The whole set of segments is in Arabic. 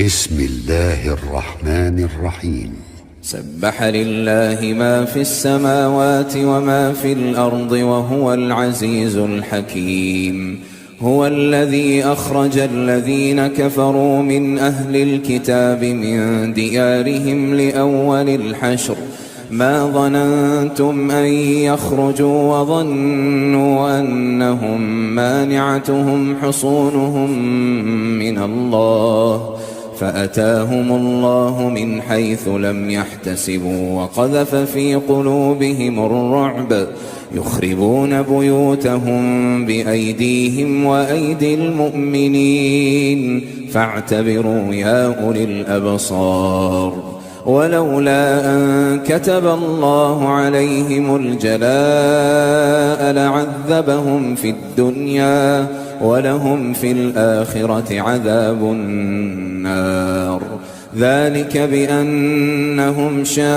بسم الله الرحمن الرحيم. سبح لله ما في السماوات وما في الأرض وهو العزيز الحكيم. هو الذي أخرج الذين كفروا من أهل الكتاب من ديارهم لأول الحشر ما ظننتم أن يخرجوا وظنوا أنهم مانعتهم حصونهم من الله فأتاهم الله من حيث لم يحتسبوا وقذف في قلوبهم الرعب يخربون بيوتهم بأيديهم وأيدي المؤمنين فاعتبروا يا أولي الأبصار. ولولا أن كتب الله عليهم الجلاء لعذبهم في الدنيا ولهم في الآخرة عذاب النار. ذلك بأنهم شاقوا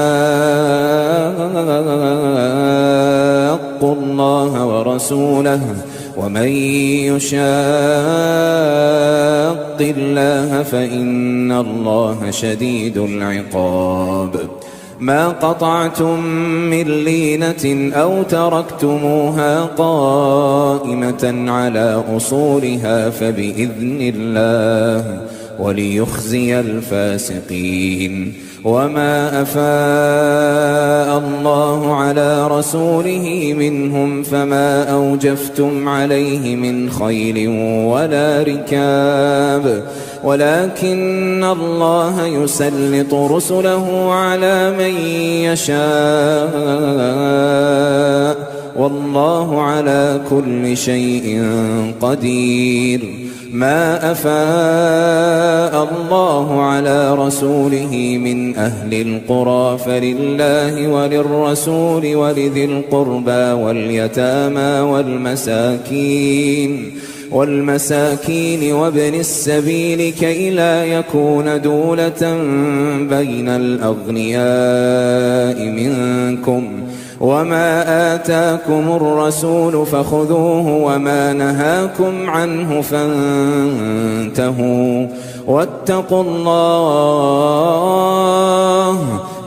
الله ورسوله ومن يشاق الله فإن الله شديد العقاب. ما قطعتم من لينة أو تركتموها قائمة على أصولها فبإذن الله وليخزي الفاسقين. وما أفاء الله على رسوله منهم فما أوجفتم عليه من خيل ولا ركاب ولكن الله يسلط رسله على من يشاء والله على كل شيء قدير. ما أفاء الله على رسوله من أهل القرى فلله وللرسول ولذي القربى واليتامى والمساكين وابن السبيل كي لا يكون دولة بين الأغنياء منكم. وما آتاكم الرسول فخذوه وما نهاكم عنه فانتهوا واتقوا الله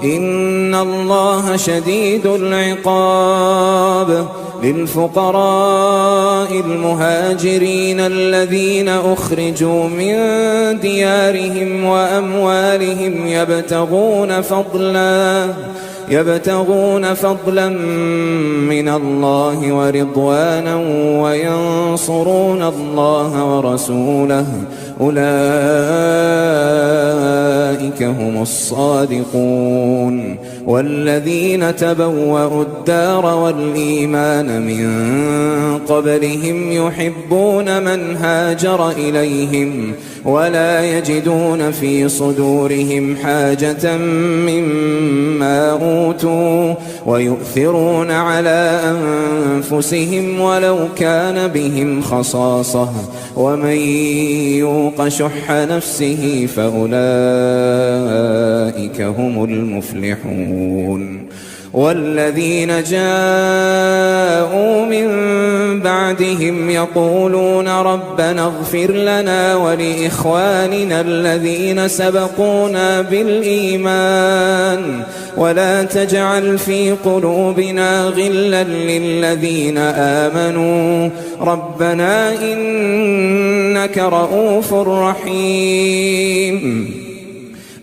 إن الله شديد العقاب. للفقراء المهاجرين الذين أخرجوا من ديارهم وأموالهم يبتغون فضلا من الله ورضوانا وينصرون الله ورسوله أولئك هم الصادقون. والذين تبوأوا الدار والإيمان من قبلهم يحبون من هاجر إليهم ولا يجدون في صدورهم حاجة مما أوتوا ويؤثرون على أنفسهم ولو كان بهم خصاصة ومن يوق شح نفسه فأولئك هم المفلحون. والذين جاءوا من بعدهم يقولون ربنا اغفر لنا ولإخواننا الذين سبقونا بالإيمان ولا تجعل في قلوبنا غلا للذين آمنوا ربنا إنك رؤوف رحيم.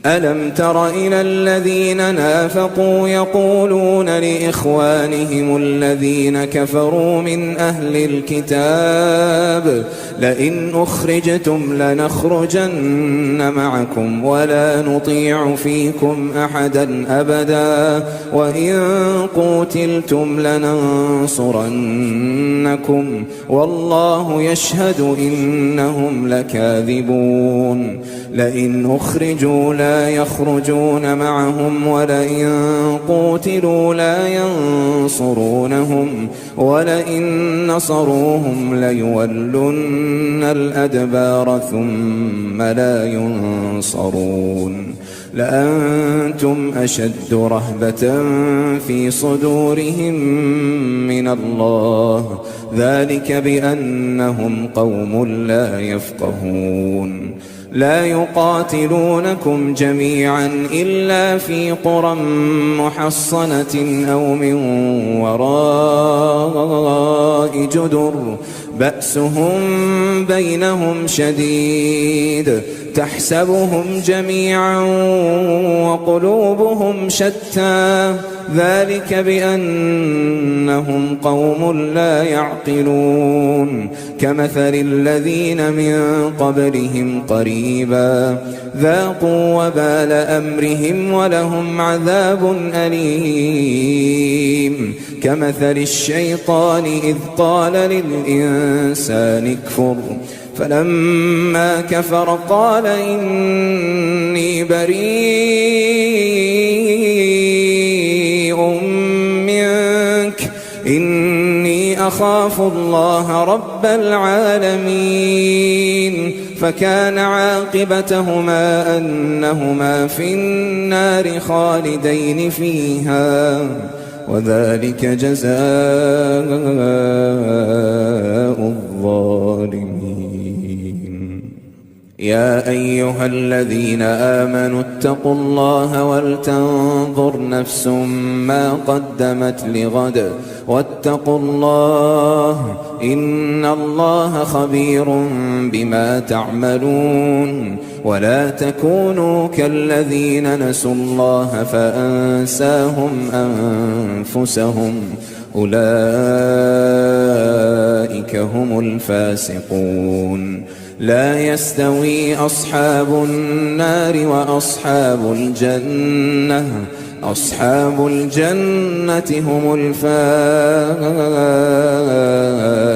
ألم تر إلى الذين نافقوا يقولون لإخوانهم الذين كفروا من أهل الكتاب لئن أخرجتم لنخرجن معكم ولا نطيع فيكم أحدا أبدا وإن قوتلتم لننصرنكم والله يشهد إنهم لكاذبون. لئن أخرجوا لا يخرجون معهم ولئن قوتلوا لا ينصرونهم ولئن نصروهم ليولن الأدبار ثم لا ينصرون. لأنتم أشد رهبة في صدورهم من الله ذلك بأنهم قوم لا يفقهون. لا يقاتلونكم جميعا إلا في قرى محصنة أو من وراء جدر بأسهم بينهم شديد تحسبهم جميعا وقلوبهم شتى ذلك بأنهم قوم لا يعقلون كمثل الذين من قبلهم قريبا ذاقوا وبال أمرهم ولهم عذاب أليم كمثل الشيطان إذ قال للإنسان اكفر فلما كفر قال إني بريء منك إني أخاف الله رب العالمين فكان عاقبتهما أنهما في النار خالدين فيها وذلك جزاء الظالمين. يا أيها الذين آمنوا اتقوا الله ولتنظر نفس ما قدمت لغد واتقوا الله إن الله خبير بما تعملون ولا تكونوا كالذين نسوا الله فأنساهم أنفسهم أولئك هم الفاسقون. لا يستوي أصحاب النار وأصحاب الجنة أصحاب الجنة هم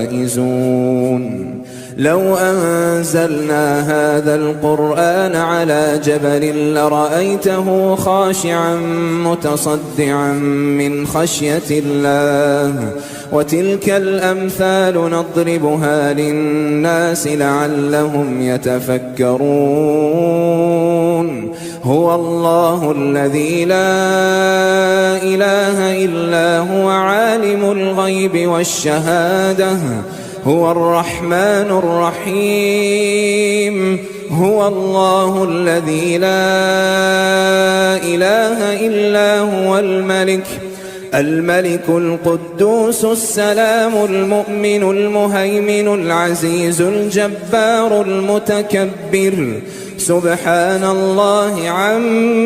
الفائزون. لو أنزلنا هذا القرآن على جبل لرأيته خاشعا متصدعا من خشية الله وتلك الأمثال نضربها للناس لعلهم يتفكرون. هو الله الذي لا إله إلا هو عالم الغيب والشهادة هو الرحمن الرحيم. هو الله الذي لا إله إلا هو الملك القدوس السلام المؤمن المهيمن العزيز الجبار المتكبر سبحان الله عما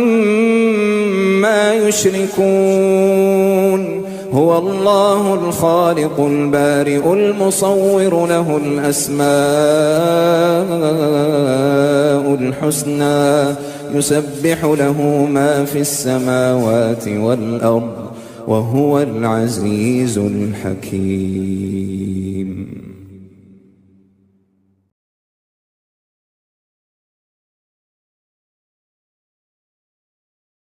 يشركون. هو الله الخالق البارئ المصور له الأسماء الحسنى يسبح له ما في السماوات والأرض وهو العزيز الحكيم.